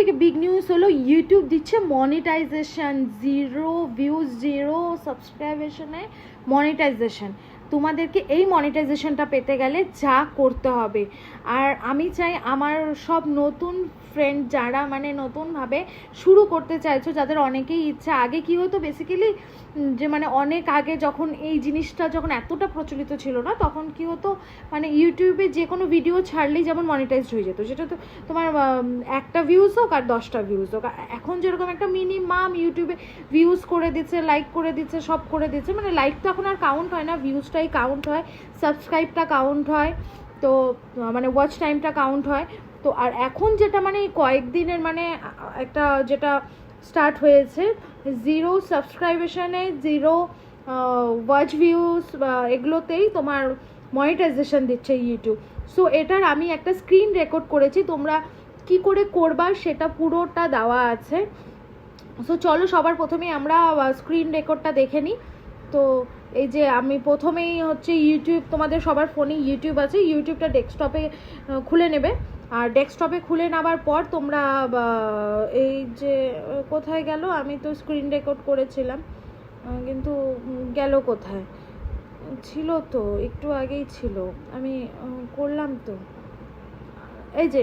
থেকে big news হলো YouTube দিচ্ছে মনিটাইজেশন, 0 ভিউজ 0 সাবস্ক্রাইবেশনে মনিটাইজেশন। তোমাদেরকে এই মনিটাইজেশনটা পেতে গেলে যা করতে হবে, আর আমি চাই আমার সব নতুন ফ্রেন্ড যারা মানে নতুনভাবে শুরু করতে চাইছো, যাদের অনেকেই ইচ্ছা, আগে কি হতো বেসিক্যালি যে মানে অনেক আগে যখন এই জিনিসটা যখন এতটা প্রচলিত ছিল না, তখন কি হতো মানে ইউটিউবে যে কোনো ভিডিও ছাড়লেই যেমন মনিটাইজড হয়ে যেত, সেটা তো তোমার একটা ভিউজ হোক আর 10টা ভিউজ হোক। এখন যেরকম একটা মিনিমাম ইউটিউবে ভিউজ করে দিচ্ছে, লাইক করে দিচ্ছে, সব করে দিচ্ছে, মানে লাইক তো এখন আর কাউন্ট হয় না, ভিউজটাই কাউন্ট হয়, সাবস্ক্রাইবটা কাউন্ট হয়, তো মানে ওয়াচ টাইমটা কাউন্ট হয়। তো আর এখন যেটা মানে কয়েকদিনের মানে একটা যেটা স্টার্ট হয়েছে, 0 সাবস্ক্রাইবেশনে 0 ওয়াচ ভিউজ এগুলোতেই তোমার মনিটাইজেশন দিচ্ছে ইউটিউব। সো এটার আমি একটা স্ক্রিন রেকর্ড করেছি, তোমরা কি করে করবা সেটা পুরোটা দেওয়া আছে। সো চলো সবার প্রথমেই আমরা স্ক্রিন রেকর্ডটা দেখে নিই। তো এই যে আমি প্রথমেই হচ্ছে ইউটিউব, তোমাদের সবার ফোনে ইউটিউব আছে, ইউটিউবটা ডেস্কটপে খুলে নেবে। আর ডেস্কটপে খুলে নেওয়ার পর তোমরা এই যে কোথায় গেল, আমি তো স্ক্রিন রেকর্ড করেছিলাম কিন্তু গেল কোথায়, ছিল তো একটু আগেই ছিল, আমি করলাম তো, এই যে